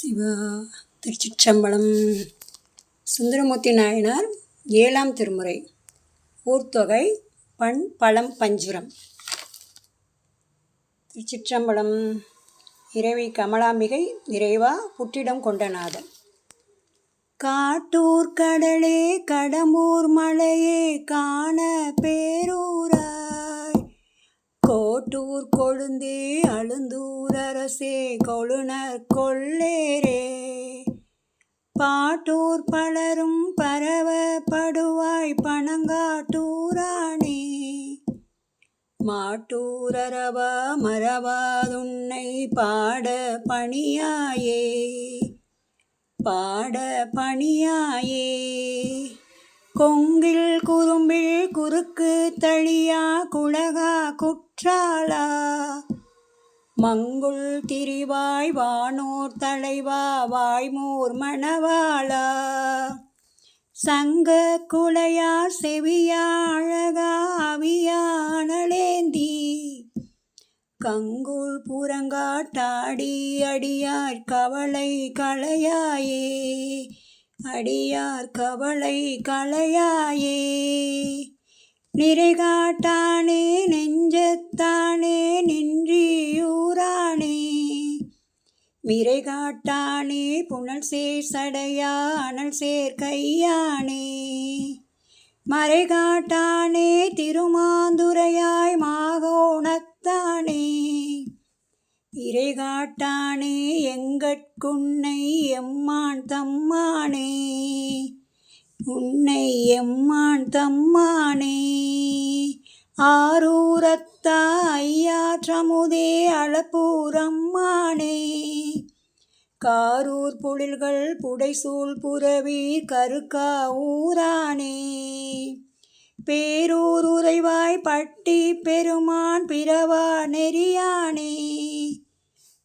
சிவா. திருச்சிற்றம்பலம். சுந்தரமூர்த்தி நாயனார் 7ஆம் திருமுறை. ஊர்த்தொகை பண் பழம் பஞ்சுரம். திருச்சிற்றம்பலம். இறைவி கமலாம்பிகை இறைவா புற்றிடம் கொண்டநாதன். காட்டூர் கடலே கடம்பூர் மலையே காண பேரூராய், கோட்டூர் கொழுந்தே அழுந்தூர் அரசே கொழுநர் கொள்ளேரே, பாட்டூர் பலரும் பரவ படுவாய் பனங்காட்டூரானே, மாட்டூரவா மறவாதுன்னை பாட பணியாயே பாட பணியாயே, கொங்கில் குறும்பில் குறுக்கு தளியா குலகா குற்றாலா, மங்குள் திரிவாய் வானோர் தலைவா வாய்மூர் மணவாளா, சங்க குலையா செவியா அழகா அவியா அனலேந்தி, கங்குள் புறங்காட்டாடி அடியார் கவலை களையாயே அடியார் கவலை களையாயே, நிறைகாட்டானே நெஞ்சத்தானே நின்றியூரானே, மிரைகாட்டானே புனல் சேர் சடையா அனல் சேர் கையானே, மறைகாட்டானே திருமாந்துரையாய் மாகோணத்தானே, இறைகாட்டானே எங்கட்குன்னை எம்மான் தம்மானே உன்னை எம்மான் தம்மானே, ஆரூரத்தா ஐயாற்றமுதே அளப்பூரம்மானே, காரூர் பொழில்கள் புடைசூழ் புறவீர் கருக்கா ஊரானே, பேரூர் உறைவாய் பட்டி பெருமான் பிறவா நெறியானே,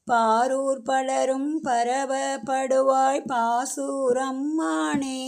பாரூர் பலரும் பரவ படுவாய் பாசூரம்மானே,